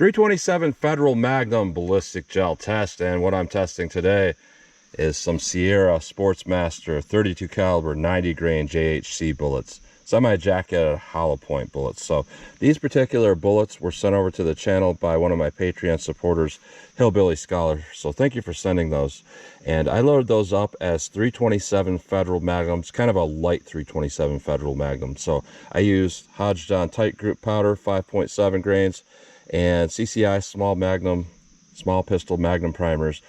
327 Federal Magnum ballistic gel test, and what I'm testing today is some Sierra Sportsmaster 32 caliber 90 grain JHC bullets, semi-jacketed hollow point bullets. So these particular bullets were sent over to the channel by one of my Patreon supporters, Hillbilly Scholar. So thank you for sending those. And I loaded those up as 327 Federal Magnums, kind of a light 327 Federal Magnum. So I used Hodgdon tight group powder, 5.7 grains, and CCI small pistol Magnum primers.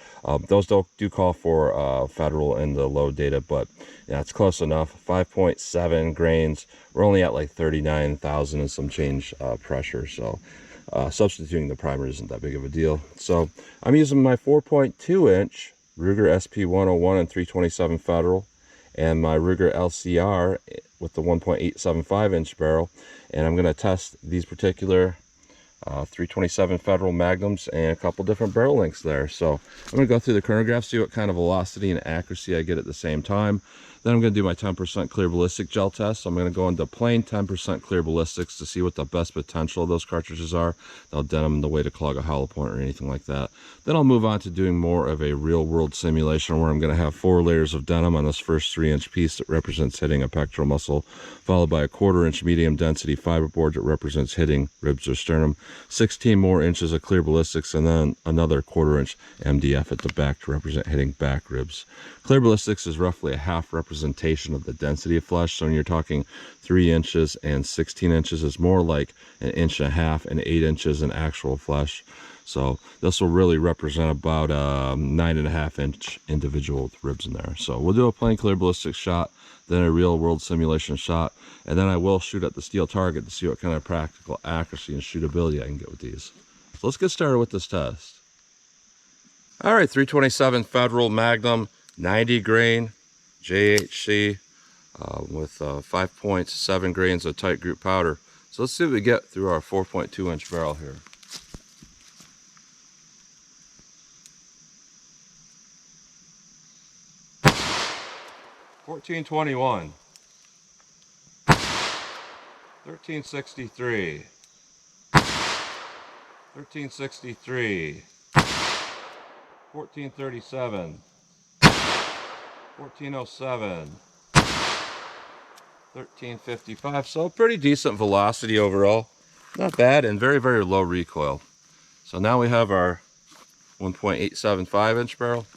Those do call for Federal in the load data, but yeah, it's close enough. 5.7 grains. We're only at like 39,000 and some change pressure, so substituting the primer isn't that big of a deal. So I'm using my 4.2 inch Ruger SP101 and 327 Federal, and my Ruger LCR with the 1.875 inch barrel, and I'm going to test these particular 327 Federal Magnums and a couple different barrel lengths there. So I'm going to go through the chronograph, see what kind of velocity and accuracy I get at the same time. Then I'm going to do my 10% clear ballistic gel test. So I'm going to go into plain 10% clear ballistics to see what the best potential of those cartridges are. They'll dent them the way to clog a hollow point or anything like that. Then I'll move on to doing more of a real world simulation where I'm going to have 4 layers of denim on this first 3-inch piece that represents hitting a pectoral muscle, followed by a 1/4 inch medium density fiberboard that represents hitting ribs or sternum, 16 more inches of clear ballistics, and then another 1/4 inch MDF at the back to represent hitting back ribs. Clear ballistics is roughly a half representation of the density of flesh. So when you're talking 3 inches and 16 inches, is more like 1.5 inches and 8 inches in actual flesh. So this will really represent about a 9.5 inch individual with ribs in there. So we'll do a plain clear ballistics shot, then a real world simulation shot, and then I will shoot at the steel target to see what kind of practical accuracy and shootability I can get with these. So let's get started with this test. All right, 327 Federal Magnum 90 grain JHC with 5.7 grains of tight group powder. So let's see what we get through our 4.2 inch barrel here. $14.21, $13.63, $13.63, $14.37, $14.07, $13.55. So pretty decent velocity overall, not bad, and very, very low recoil. So now we have our 1.875 inch barrel.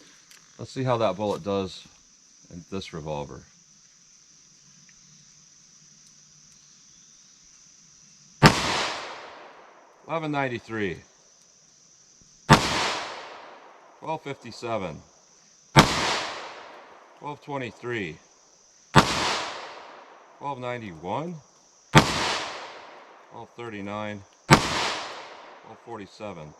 Let's see how that bullet does in this revolver. $11.93, $12.57, $12.23, $12.91, $12.39, $12.47.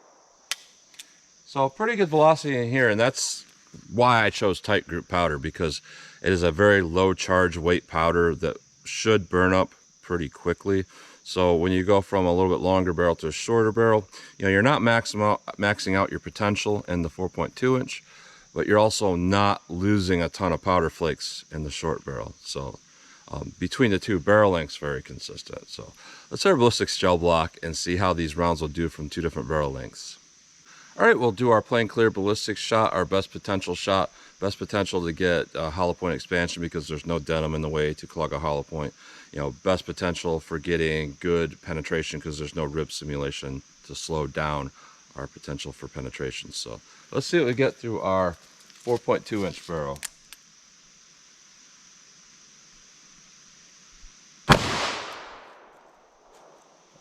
So pretty good velocity in here, and that's why I chose tight group powder, because it is a very low charge weight powder that should burn up pretty quickly. So when you go from a little bit longer barrel to a shorter barrel, you know, you're not maxing out your potential in the 4.2 inch, but you're also not losing a ton of powder flakes in the short barrel. So between the two barrel lengths, very consistent. So let's have our ballistics gel block and see how these rounds will do from 2 different barrel lengths. All right, we'll do our plain clear ballistics shot, our best potential shot. Best potential to get hollow point expansion because there's no denim in the way to clog a hollow point. You know, best potential for getting good penetration because there's no rib simulation to slow down our potential for penetration. So let's see what we get through our 4.2 inch barrel.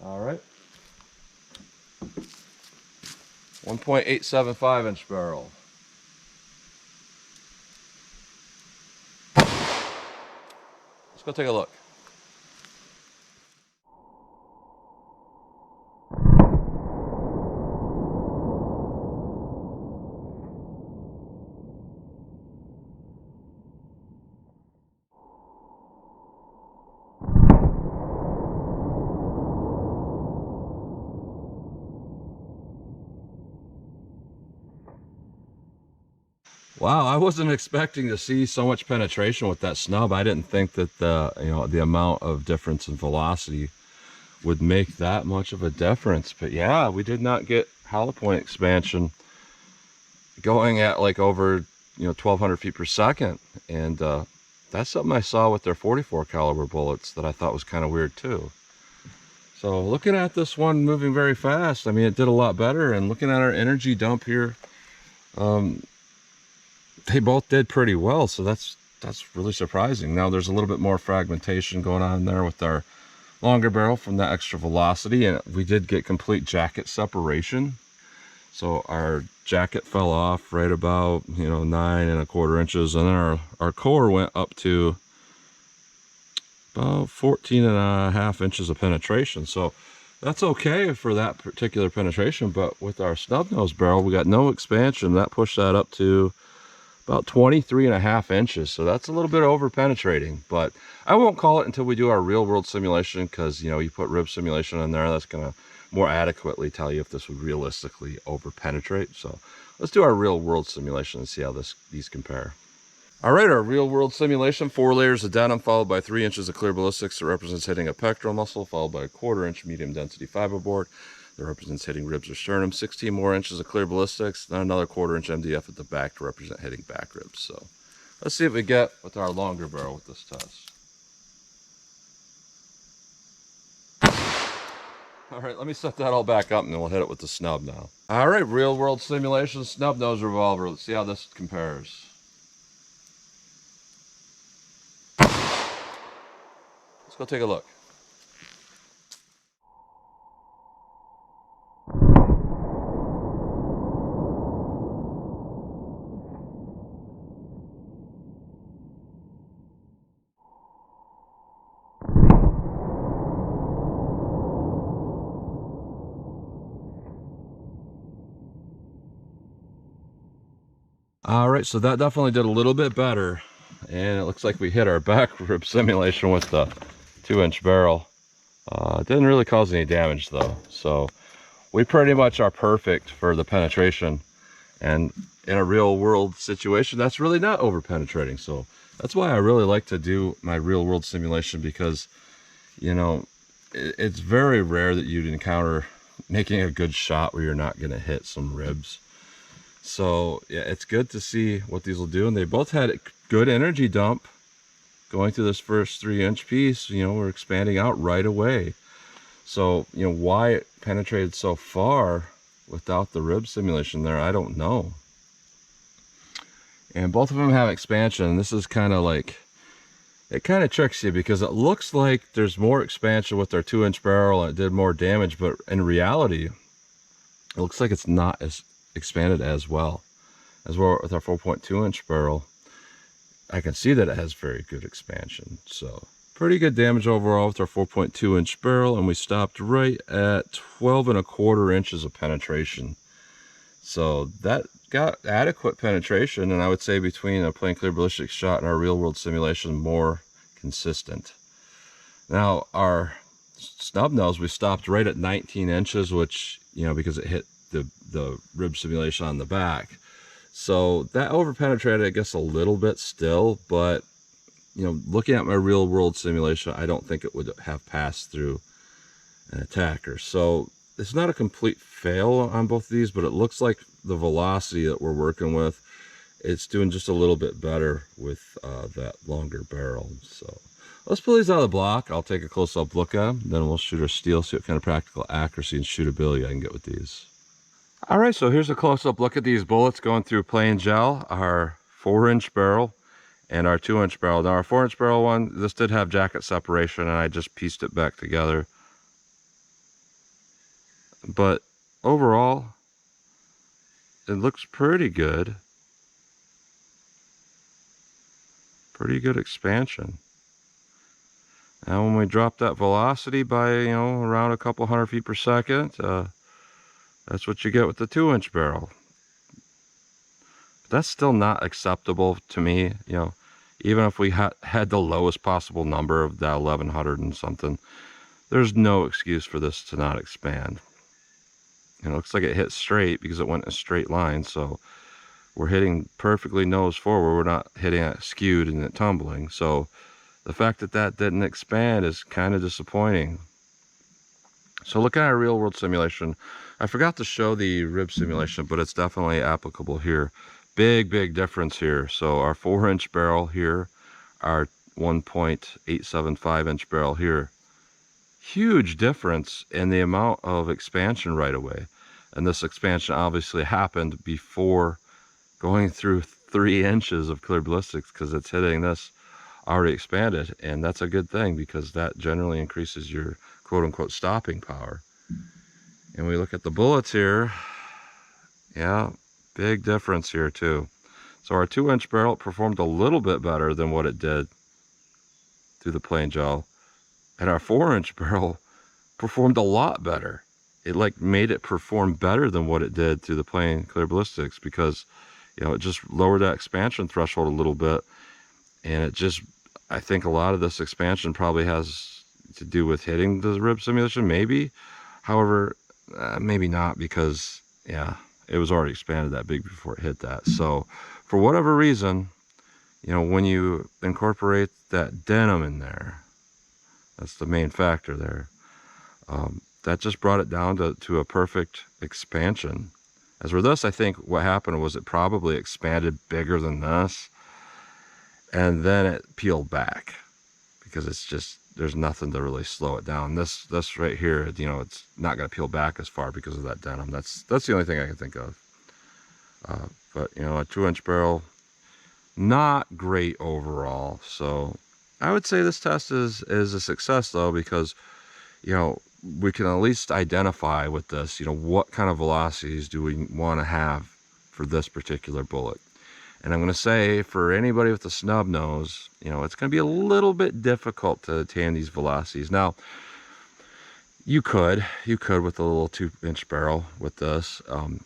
All right. 1.875 inch barrel. Let's go take a look. Wow, I wasn't expecting to see so much penetration with that snub. I didn't think that the amount of difference in velocity would make that much of a difference. But yeah, we did not get hollow point expansion going at like over 1,200 feet per second, and that's something I saw with their 44 caliber bullets that I thought was kind of weird too. So looking at this one moving very fast, I mean, it did a lot better. And looking at our energy dump here, they both did pretty well. So that's really surprising. Now there's a little bit more fragmentation going on there with our longer barrel from that extra velocity, and we did get complete jacket separation. So our jacket fell off right about 9¼ inches, and then our core went up to about 14½ inches of penetration. So that's okay for that particular penetration, but with our snub nose barrel, we got no expansion. That pushed that up to about 23½ inches. So that's a little bit over penetrating, but I won't call it until we do our real world simulation, because you put rib simulation in there, that's gonna more adequately tell you if this would realistically over penetrate. So let's do our real world simulation and see how these compare. All right, our real world simulation: 4 layers of denim followed by 3 inches of clear ballistics that represents hitting a pectoral muscle, followed by a 1/4 inch medium density fiberboard that represents hitting ribs or sternum, 16 more inches of clear ballistics, then another 1/4 inch MDF at the back to represent hitting back ribs. So let's see what we get with our longer barrel with this test. All right, let me set that all back up and then we'll hit it with the snub now. All right, real world simulation, snub nose revolver. Let's see how this compares. Let's go take a look. All right, so that definitely did a little bit better, and it looks like we hit our back rib simulation with the 2-inch barrel. Didn't really cause any damage though, so we pretty much are perfect for the penetration, and in a real world situation that's really not over penetrating. So that's why I really like to do my real world simulation, because it's very rare that you'd encounter making a good shot where you're not going to hit some ribs. So yeah, it's good to see what these will do. And they both had good energy dump going through this first 3-inch piece. We're expanding out right away. So why it penetrated so far without the rib simulation there, I don't know. And both of them have expansion. This is kind of like, it kind of tricks you, because it looks like there's more expansion with our 2-inch barrel and it did more damage, but in reality it looks like it's not as expanded as well with our 4.2-inch barrel. I can see that it has very good expansion. So pretty good damage overall with our 4.2-inch barrel, and we stopped right at 12¼ inches of penetration. So that got adequate penetration, and I would say between a plain clear ballistic shot and our real world simulation, more consistent. Now our snub nose, we stopped right at 19 inches, which because it hit the rib simulation on the back. So that over penetrated, I guess, a little bit still, but looking at my real world simulation, I don't think it would have passed through an attacker. So it's not a complete fail on both of these, but it looks like the velocity that we're working with, it's doing just a little bit better with that longer barrel. So let's pull these out of the block. I'll take a close-up look at them, then we'll shoot our steel, see what kind of practical accuracy and shootability I can get with these. All right, so here's a close-up look at these bullets going through plain gel, our 4-inch barrel and our 2-inch barrel. Now our 4-inch barrel one, this did have jacket separation, and I just pieced it back together. But overall, it looks pretty good. Pretty good expansion. Now when we drop that velocity by, around a couple 100 feet per second, that's what you get with the 2-inch barrel. But that's still not acceptable to me. Even if we had the lowest possible number of that 1100 and something, there's no excuse for this to not expand. And it looks like it hit straight because it went in a straight line. So we're hitting perfectly nose forward. We're not hitting it skewed and it tumbling. So the fact that that didn't expand is kind of disappointing. So looking at a real world simulation, I forgot to show the rib simulation, but it's definitely applicable here. Big difference here. So our 4-inch barrel here, our 1.875-inch barrel here. Huge difference in the amount of expansion right away. And this expansion obviously happened before going through 3 inches of clear ballistics, because it's hitting this already expanded, and that's a good thing because that generally increases your quote-unquote stopping power. And we look at the bullets here, yeah, big difference here too. So our 2-inch barrel performed a little bit better than what it did through the plain gel, and our 4-inch barrel performed a lot better. It like made it perform better than what it did through the plain clear ballistics, because it just lowered that expansion threshold a little bit. And it just, I think a lot of this expansion probably has to do with hitting the rib simulation, maybe. However, maybe not, because yeah, it was already expanded that big before it hit that. So for whatever reason, when you incorporate that denim in there, that's the main factor there. That just brought it down to a perfect expansion. As for this, I think what happened was it probably expanded bigger than this, and then it peeled back, because it's just, there's nothing to really slow it down. This right here, it's not going to peel back as far because of that denim. That's the only thing I can think of. But a 2-inch barrel, not great overall. So I would say this test is a success though, because we can at least identify with this, what kind of velocities do we want to have for this particular bullet. And I'm going to say, for anybody with a snub nose, it's going to be a little bit difficult to attain these velocities. Now, you could with a little 2-inch barrel with this,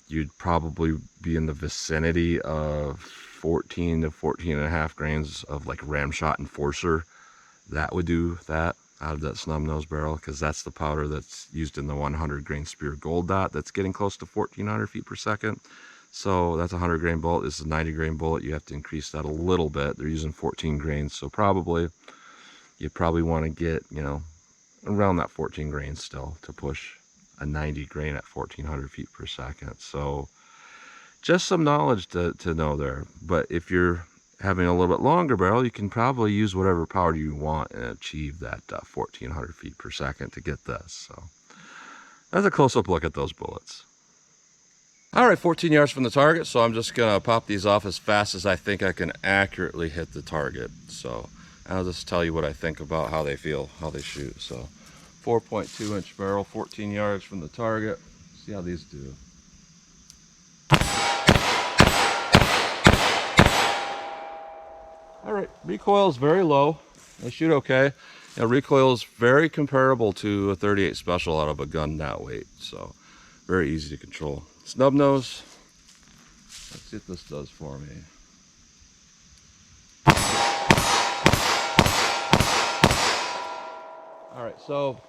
you'd probably be in the vicinity of 14 to 14 and a half grains of like Ramshot Enforcer. That would do that out of that snub nose barrel, because that's the powder that's used in the 100 grain Spear Gold Dot that's getting close to 1400 feet per second. So that's a 100 grain bullet. This is a 90 grain bullet. You have to increase that a little bit. They're using 14 grains, so you probably want to get around that 14 grains still to push a 90 grain at 1400 feet per second. So just some knowledge to know there. But if you're having a little bit longer barrel, you can probably use whatever power you want and achieve that 1400 feet per second to get this. So that's a close-up look at those bullets. All right, 14 yards from the target, so I'm just gonna pop these off as fast as I think I can accurately hit the target. So I'll just tell you what I think about how they feel, how they shoot. So 4.2-inch barrel, 14 yards from the target. See how these do. All right, recoil is very low. They shoot okay. Recoil is very comparable to a 38 Special out of a gun that weight, so very easy to control. Snub nose, let's see what this does for me. All right, so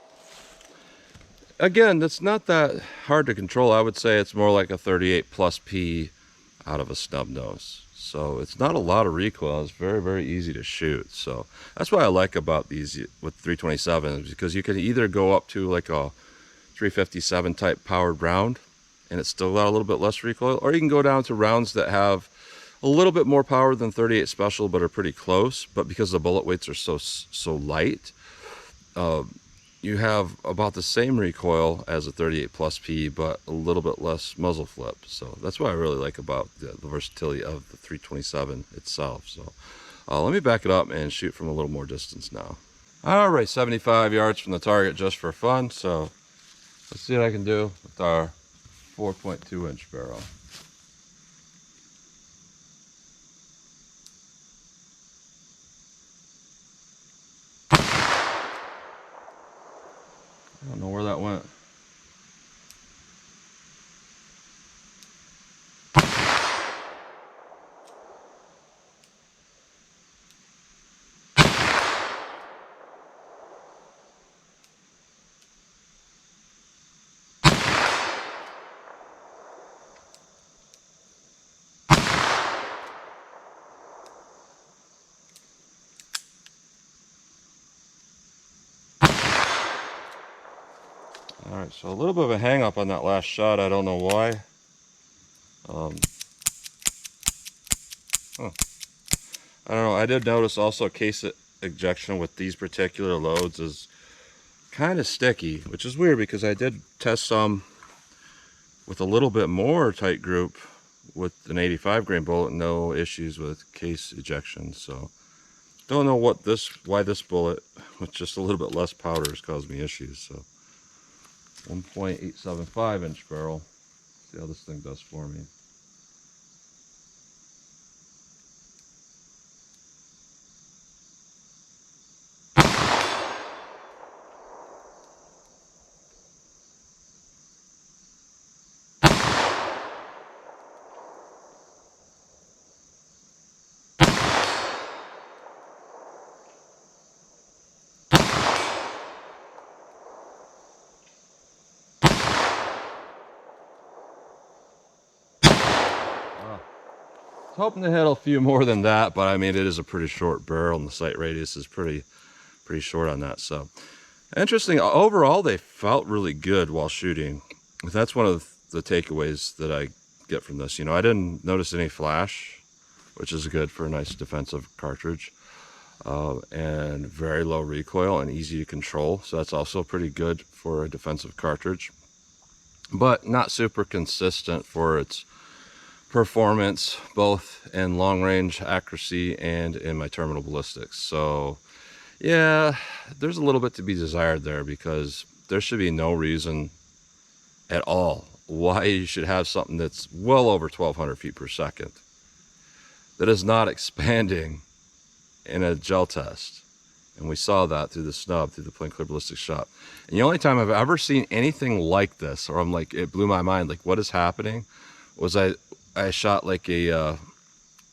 again, that's not that hard to control. I would say it's more like a 38 plus P out of a snub nose. So it's not a lot of recoil. It's very easy to shoot. So that's what I like about these with 327s, because you can either go up to like a 357 type powered round and it's still got a little bit less recoil, or you can go down to rounds that have a little bit more power than 38 Special but are pretty close. But because the bullet weights are so light, you have about the same recoil as a 38 plus P, but a little bit less muzzle flip. So that's what I really like about the versatility of the 327 itself. So let me back it up and shoot from a little more distance now. All right, 75 yards from the target just for fun. So let's see what I can do with our 4.2-inch barrel. I don't know where that went. Alright, so a little bit of a hang up on that last shot. I don't know why. I don't know. I did notice also case ejection with these particular loads is kind of sticky, which is weird because I did test some with a little bit more tight group with an 85 grain bullet, no issues with case ejection. So don't know why this bullet with just a little bit less powder has caused me issues. So 1.875 inch barrel. See how this thing does for me. I was hoping to hit a few more than that, but I mean, it is a pretty short barrel and the sight radius is pretty short on that. So interesting. Overall, they felt really good while shooting. That's one of the takeaways that I get from this. You know, I didn't notice any flash, which is good for a nice defensive cartridge, and very low recoil and easy to control. So that's also pretty good for a defensive cartridge, but not super consistent for its performance, both in long range accuracy and in my terminal ballistics. So yeah, there's a little bit to be desired there, because there should be no reason at all why you should have something that's well over 1200 feet per second that is not expanding in a gel test. And we saw that through the snub, through the Plain Clear Ballistics shop. And the only time I've ever seen anything like this, or I'm like, it blew my mind, like what is happening, was I shot like a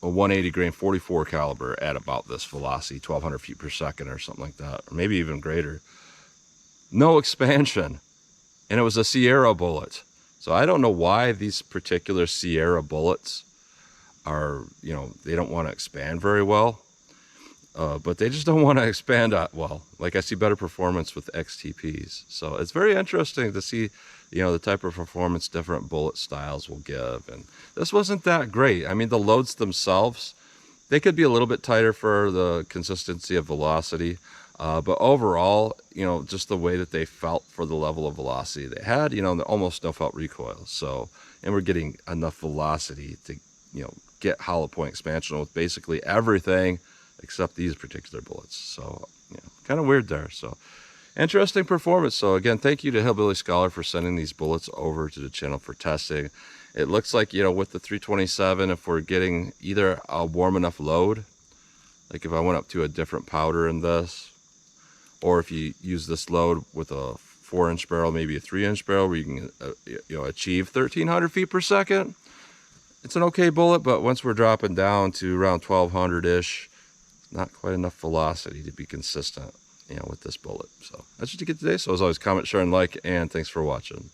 180 grain 44 caliber at about this velocity, 1200 feet per second or something like that, or maybe even greater. No expansion, and it was a Sierra bullet. So I don't know why these particular Sierra bullets are, you know, they don't want to expand very well, but they just don't want to expand well. Like I see better performance with XTPs. So it's very interesting to see, you know, the type of performance different bullet styles will give. And this wasn't that great. I mean, the loads themselves, they could be a little bit tighter for the consistency of velocity. But overall, you know, just the way that they felt for the level of velocity they had, you know, almost no felt recoil. So, and we're getting enough velocity to, you know, get hollow point expansion with basically everything except these particular bullets. So, you know, kind of weird there. So interesting performance. So again, thank you to Hillbilly Scholar for sending these bullets over to the channel for testing. It looks like, you know, with the 327, if we're getting either a warm enough load, like if I went up to a different powder in this, or if you use this load with a 4-inch barrel, maybe a 3-inch barrel, where you can you know, achieve 1300 feet per second, it's an okay bullet. But once we're dropping down to around 1200-ish, not quite enough velocity to be consistent, you know, with this bullet. So that's what you get today. So as always, comment, share, and like, and thanks for watching.